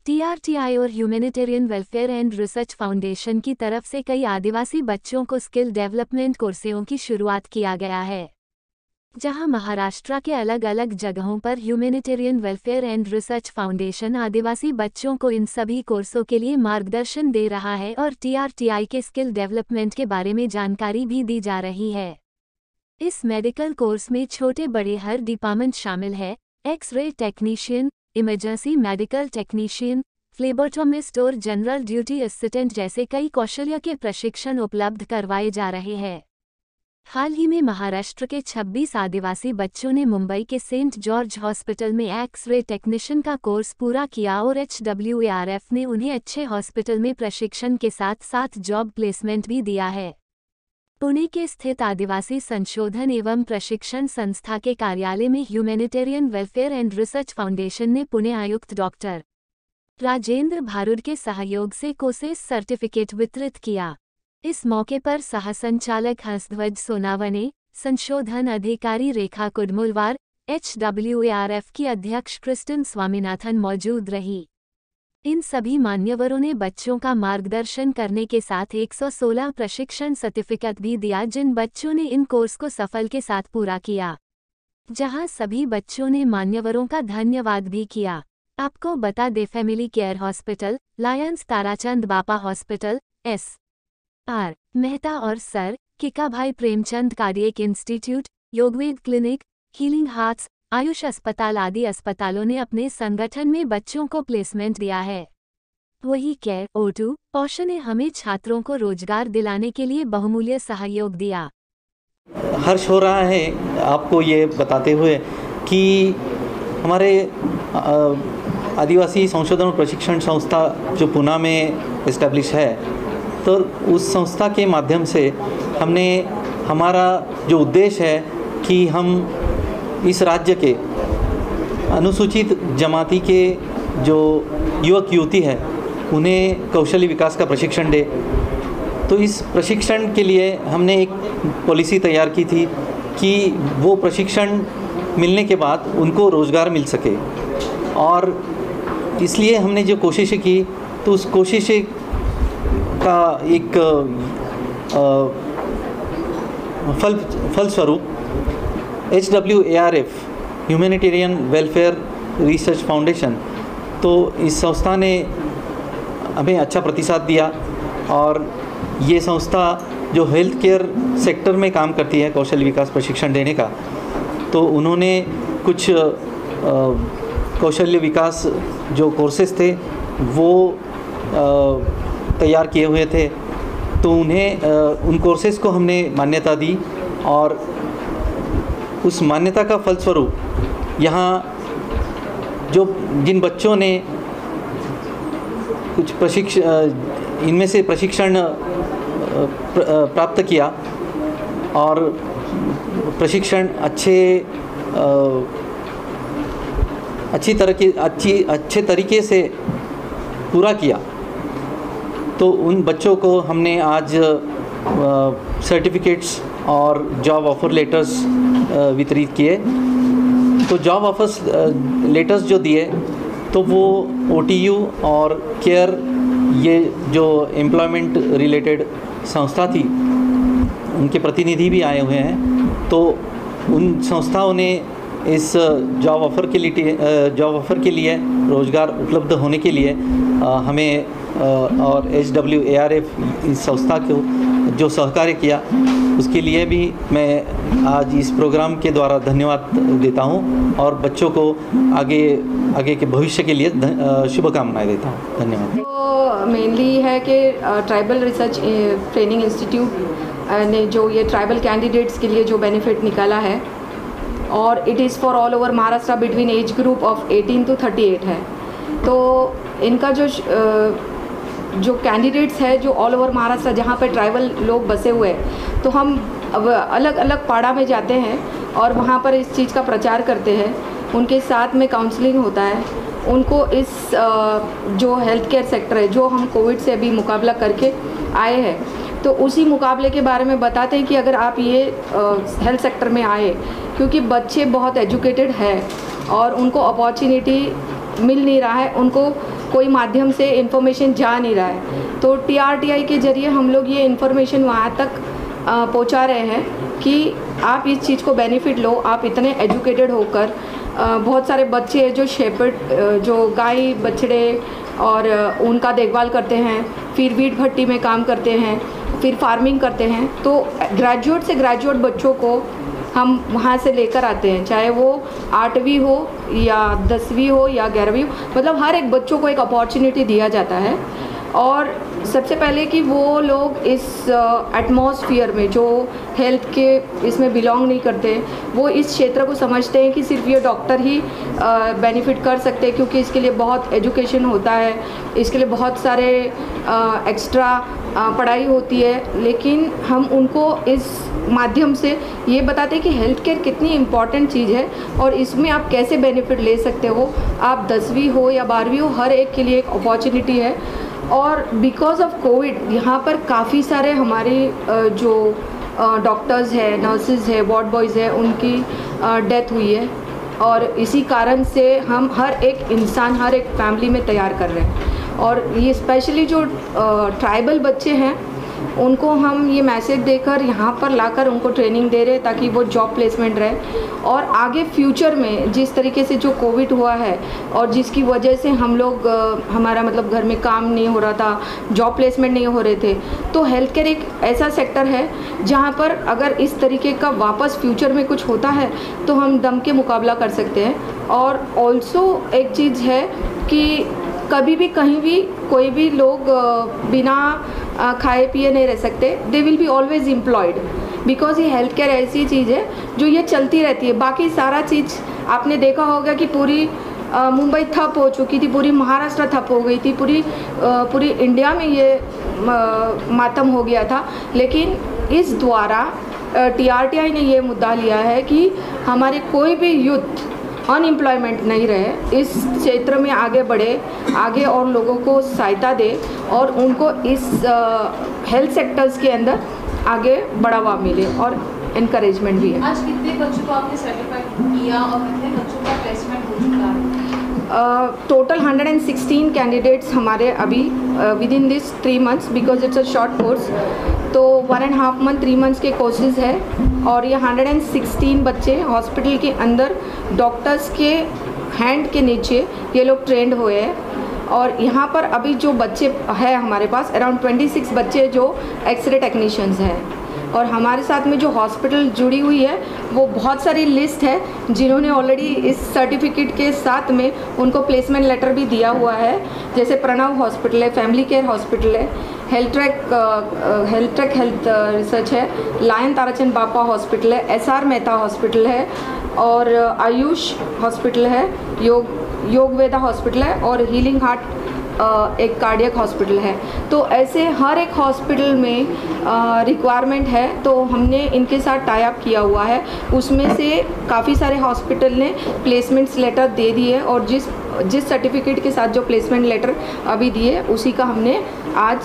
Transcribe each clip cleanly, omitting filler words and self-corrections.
TRTI और humanitarian welfare and research foundation की तरफ से कई आदिवासी बच्चों को स्किल डेवलपमेंट कोर्सों की शुरुआत किया गया है, जहां महाराष्ट्र के अलग अलग जगहों पर humanitarian welfare and research foundation आदिवासी बच्चों को इन सभी कोर्सों के लिए मार्गदर्शन दे रहा है और TRTI के स्किल डेवलपमेंट के बारे में जानकारी भी दी जा रही है। इस मेडिकल कोर्स में छोटे बड़े हर डिपार्टमेंट शामिल है, x-ray technician, emergency medical technician, phlebotomist और जनरल ड्यूटी असिस्टेंट जैसे कई कौशल्य के प्रशिक्षण उपलब्ध करवाए जा रहे हैं। हाल ही में महाराष्ट्र के 26 आदिवासी बच्चों ने मुंबई के सेंट जॉर्ज हॉस्पिटल में एक्स-रे टेक्नीशियन का कोर्स पूरा किया और HWARF ने उन्हें अच्छे हॉस्पिटल में प्रशिक्षण के साथ साथ जॉब प्लेसमेंट भी दिया है। पुणे के स्थित आदिवासी संशोधन एवं प्रशिक्षण संस्था के कार्यालय में humanitarian welfare and research foundation ने पुणे आयुक्त डॉक्टर राजेंद्र भारुड के सहयोग से कोर्सेस सर्टिफिकेट वितरित किया। इस मौके पर सहसंचालक हंसध्वज सोनावने, संशोधन अधिकारी रेखा कुडमुलवार, HWARF की अध्यक्ष क्रिस्टन स्वामीनाथन मौजूद रही। इन सभी मान्यवरों ने बच्चों का मार्गदर्शन करने के साथ 116 प्रशिक्षण सर्टिफिकेट भी दिया, जिन बच्चों ने इन कोर्स को सफल के साथ पूरा किया, जहां सभी बच्चों ने मान्यवरों का धन्यवाद भी किया। आपको बता दें, family care hospital, Lions Tarachand Bapa hospital, SR Mehta और sir Kikabhai Premchand cardiac institute, Yogved clinic, healing hearts, Ayush अस्पताल आदि अस्पतालों ने अपने संगठन में बच्चों को प्लेसमेंट दिया है। वही केयर O2 पोषण ने हमें छात्रों को रोजगार दिलाने के लिए बहुमूल्य सहयोग दिया। हर्ष हो रहा है आपको ये बताते हुए कि हमारे आदिवासी संशोधन और प्रशिक्षण संस्था जो पुणे में इस्टेब्लिश है, तो उस संस्था के माध्यम से हमने हमारा जो उद्देश्य है कि हम इस राज्य के अनुसूचित जमाती के जो युवक युवती है उन्हें कौशल्य विकास का प्रशिक्षण दे। तो इस प्रशिक्षण के लिए हमने एक पॉलिसी तैयार की थी कि वो प्रशिक्षण मिलने के बाद उनको रोज़गार मिल सके, और इसलिए हमने जो कोशिशें की तो उस कोशिश का एक फलस्वरूप HWARF humanitarian welfare research foundation, तो इस संस्था ने हमें अच्छा प्रतिसाद दिया। और ये संस्था जो हेल्थ केयर सेक्टर में काम करती है कौशल विकास प्रशिक्षण देने का, तो उन्होंने कुछ कौशल्य विकास जो कोर्सेज थे वो तैयार किए हुए थे, तो उन्हें उन कोर्सेज़ को हमने मान्यता दी, और उस मान्यता का फलस्वरूप यहाँ जो जिन बच्चों ने कुछ इनमें से प्रशिक्षण प्राप्त किया और प्रशिक्षण अच्छे तरीके से पूरा किया, तो उन बच्चों को हमने आज सर्टिफिकेट्स और जॉब ऑफ़र लेटर्स वितरित किए। तो जॉब ऑफर्स लेटर्स जो दिए तो वो OTU और केयर, ये जो एम्प्लॉयमेंट रिलेटेड संस्था थी, उनके प्रतिनिधि भी आए हुए हैं। तो उन संस्थाओं ने इस जॉब ऑफ़र के लिए रोज़गार उपलब्ध होने के लिए हमें और HWARF इस संस्था को जो सहकार्य किया, उसके लिए भी मैं आज इस प्रोग्राम के द्वारा धन्यवाद देता हूं, और बच्चों को आगे के भविष्य के लिए शुभकामनाएं देता हूं। धन्यवाद। तो मेनली है कि ट्राइबल रिसर्च ट्रेनिंग इंस्टीट्यूट ने जो ये ट्राइबल कैंडिडेट्स के लिए जो बेनिफिट निकाला है, और it is for all over Maharashtra between age group of 18 to 38 है। तो इनका जो कैंडिडेट्स है जो ऑल ओवर महाराष्ट्र जहाँ पे ट्राइबल लोग बसे हुए हैं, तो हम अब अलग अलग पाड़ा में जाते हैं और वहाँ पर इस चीज़ का प्रचार करते हैं, उनके साथ में काउंसलिंग होता है, उनको इस जो हेल्थ केयर सेक्टर है, जो हम कोविड से अभी मुकाबला करके आए हैं, तो उसी मुकाबले के बारे में बताते हैं कि अगर आप ये हेल्थ सेक्टर में आए, क्योंकि बच्चे बहुत एजुकेटेड है और उनको अपॉर्चुनिटी मिल नहीं रहा है, उनको कोई माध्यम से इन्फॉर्मेशन जा नहीं रहा है। तो TRTI के ज़रिए हम लोग ये इन्फॉर्मेशन वहाँ तक पहुँचा रहे हैं कि आप इस चीज़ को बेनिफिट लो। आप इतने एजुकेटेड होकर बहुत सारे बच्चे हैं जो शेपर्ड, जो गाय बछड़े और उनका देखभाल करते हैं, फिर वीट भट्टी में काम करते हैं, फिर फार्मिंग करते हैं। तो ग्रेजुएट से ग्रेजुएट बच्चों को हम वहाँ से लेकर आते हैं, चाहे वो 8वीं हो या 10वीं हो या 11वीं हो, मतलब हर एक बच्चों को एक अपॉर्चुनिटी दिया जाता है। और सबसे पहले कि वो लोग इस एटमॉस्फेयर में जो हेल्थ के इसमें बिलोंग नहीं करते, वो इस क्षेत्र को समझते हैं कि सिर्फ ये डॉक्टर ही बेनिफिट कर सकते हैं, क्योंकि इसके लिए बहुत एजुकेशन होता है, इसके लिए बहुत सारे एक्स्ट्रा पढ़ाई होती है। लेकिन हम उनको इस माध्यम से ये बताते हैं कि हेल्थ केयर कितनी इम्पॉर्टेंट चीज़ है और इसमें आप कैसे बेनिफिट ले सकते हो। आप 10वीं हो या 12वीं हो, हर एक के लिए एक अपॉर्चुनिटी है। और बिकॉज ऑफ कोविड यहाँ पर काफ़ी सारे हमारे जो डॉक्टर्स हैं, नर्सेज है, वार्ड बॉयज़ है, उनकी डेथ हुई है। और इसी कारण से हम हर एक इंसान, हर एक फैमिली में तैयार कर रहे हैं। और ये स्पेशली जो ट्राइबल बच्चे हैं उनको हम ये मैसेज देकर यहाँ पर लाकर उनको ट्रेनिंग दे रहे हैं ताकि वो जॉब प्लेसमेंट रहे। और आगे फ्यूचर में जिस तरीके से जो कोविड हुआ है और जिसकी वजह से हम लोग हमारा मतलब घर में काम नहीं हो रहा था, जॉब प्लेसमेंट नहीं हो रहे थे, तो हेल्थ केयर एक ऐसा सेक्टर है जहाँ पर अगर इस तरीके का वापस फ्यूचर में कुछ होता है तो हम दम के मुकाबला कर सकते हैं। और ऑल्सो एक चीज़ है कि कभी भी कहीं भी कोई भी लोग बिना खाए पिए नहीं रह सकते। They will be always employed, because ये हेल्थ केयर ऐसी चीज़ है जो ये चलती रहती है। बाकी सारा चीज़ आपने देखा होगा कि पूरी मुंबई ठप हो चुकी थी, पूरी महाराष्ट्र ठप हो गई थी, पूरी इंडिया में ये मातम हो गया था। लेकिन इस द्वारा TRTI ने ये मुद्दा लिया है कि हमारे कोई भी यूथ अनएम्प्लॉयमेंट नहीं रहे, इस क्षेत्र में आगे बढ़े, आगे और लोगों को सहायता दे और उनको इस हेल्थ सेक्टर्स के अंदर आगे बढ़ावा मिले और इनकरेजमेंट भी है। आज कितने बच्चों को आपने सर्टिफाइड किया और कितने बच्चों का प्लेसमेंट हो चुका है? टोटल 116 कैंडिडेट्स हमारे अभी with in this 3 months, because it's a short course. तो 1.5 month 3 months के कोर्सेज है और ये 116 बच्चे हॉस्पिटल के अंदर डॉक्टर्स के हैंड के नीचे ये लोग ट्रेंड हुए हैं। और यहाँ पर अभी जो बच्चे हैं हमारे पास अराउंड 26 बच्चे जो एक्सरे टेक्नीशियंस हैं। और हमारे साथ में जो हॉस्पिटल जुड़ी हुई है वो बहुत सारी लिस्ट है जिन्होंने ऑलरेडी इस सर्टिफिकेट के साथ में उनको प्लेसमेंट लेटर भी दिया हुआ है। जैसे प्रणव हॉस्पिटल है, फैमिली केयर हॉस्पिटल है, हेल्थ ट्रैक हेल्थ रिसर्च है, लायन ताराचंद बापा हॉस्पिटल है, SR मेहता हॉस्पिटल है और आयुष हॉस्पिटल है, योग वेदा हॉस्पिटल है और हीलिंग हार्ट एक कार्डियक हॉस्पिटल है। तो ऐसे हर एक हॉस्पिटल में रिक्वायरमेंट है, तो हमने इनके साथ टाई अप किया हुआ है। उसमें से काफ़ी सारे हॉस्पिटल ने प्लेसमेंट्स लेटर दे दिए और जिस सर्टिफिकेट के साथ जो प्लेसमेंट लेटर अभी दिए उसी का हमने आज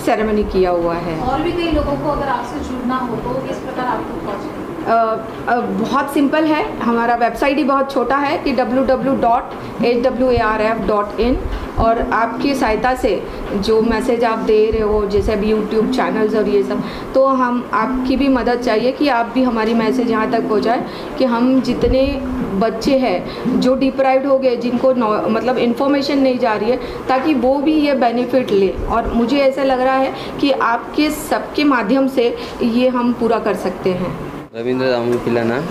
सेरेमनी किया हुआ है। और भी कई लोगों को अगर आपसे जुड़ना हो तो किस प्रकार आपको पहुँचें? बहुत सिंपल है, हमारा वेबसाइट ही बहुत छोटा है कि www.hwarf.in। और आपकी सहायता से जो मैसेज आप दे रहे हो जैसे अभी यूट्यूब चैनल्स और ये सब, तो हम आपकी भी मदद चाहिए कि आप भी हमारी मैसेज यहाँ तक पहुँचाए कि हम जितने बच्चे हैं जो डिप्राइव्ड हो गए, जिनको मतलब इन्फॉर्मेशन नहीं जा रही है, ताकि वो भी ये बेनिफिट ले। और मुझे ऐसा लग रहा है कि आपके सबके माध्यम से ये हम पूरा कर सकते हैं। रविंद्र दामू पिलाना,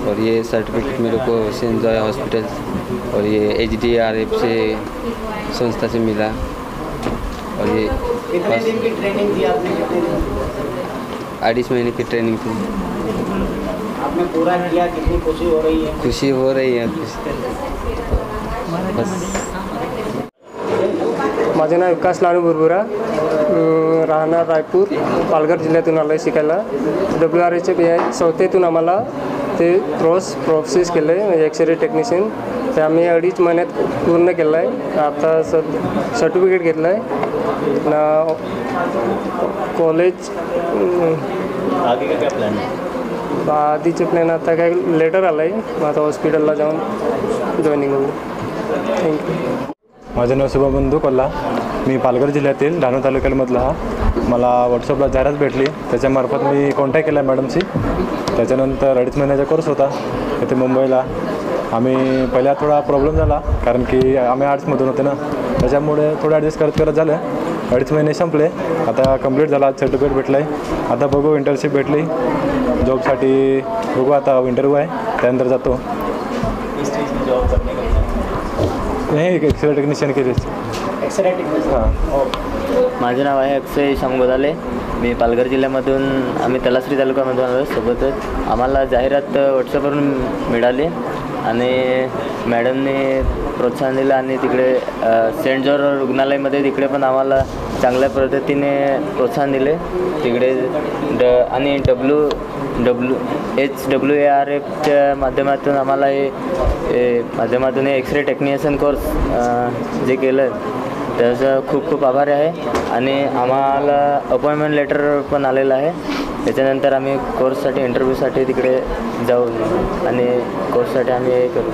और ये सर्टिफिकेट मेरे को सेंट जॉय हॉस्पिटल और ये HDRF से संस्था से मिला। और ये कितने दिन की ट्रेनिंग थी आपने? 28 महीने की ट्रेनिंग थी। आपने पूरा किया, कितनी खुशी हो रही है? खुशी हो रही है बस। माझे नाव विकास लालू बुरबुरा, राहणार रायपूर, पालघर जिल्ह्यातून आलो आहे शिकायला। WRHF संस्थेतून आम्हाला ते प्रोसेस केलं आहे, म्हणजे एक्सरे टेक्निशियन ते आम्ही 2.5 महिन्यात पूर्ण केलं आहे। आता सर्टिफिकेट घेतलं आहे ना। कॉलेज आगे का क्या प्लान है? आधीचे प्लॅन आता काय लेटर आलं आहे, मग आता हॉस्पिटलला जाऊन जॉईनिंग होईल। थँक्यू। माझं नाव शुभबंधू कोल्हा. मी पालघर जिल्ह्यातील डहाणू तालुक्यामधला हा. मला व्हॉट्सअपला जाहिरात भेटली, त्याच्यामार्फत मी कॉन्टॅक्ट केला मॅडमशी. त्याच्यानंतर 2.5 महिन्याचा कोर्स होता इथे मुंबईला. आम्ही पहिला थोडा प्रॉब्लेम झाला, कारण की आम्ही आर्ट्समधून होते ना, त्याच्यामुळे थोडं ॲडजस्ट करत झालं. 2.5 महिने संपले, आता कंप्लीट झाला, सर्टिफिकेट भेटलं आहे. आता बघू, इंटर्नशिप भेटली जॉबसाठी, बघू आता इंटरव्ह्यू आहे, त्यानंतर जातो. हे एक्सरे टेक्निशियन केले. X-ray technician. हां. माझे नाव आहे अक्षय श्याम गोदाले. मी पालघर जिल्ह्यामधून, आम्ही तलासरी तालुक्यामधून आलो. सोबतच आम्हाला जाहिरात व्हॉट्सअपवरून मिळाली आणि मॅडमने प्रोत्साहन दिलं आणि तिकडे सेंट जॉर्ज रुग्णालयामध्ये तिकडे पण आम्हाला चांगल्या पद्धतीने प्रोत्साहन दिले. तिकडे आणि HWARFच्या माध्यमातून आम्हाला माध्यमातून एक्सरे टेक्निशियन कोर्स जे केलं त्याचा खूप खूप आभारी आहे. आणि आम्हाला अपॉइंटमेंट लेटर पण आलेलं आहे. त्याच्यानंतर आम्ही कोर्ससाठी इंटरव्ह्यूसाठी तिकडे जाऊ आणि कोर्ससाठी आम्ही हे करू.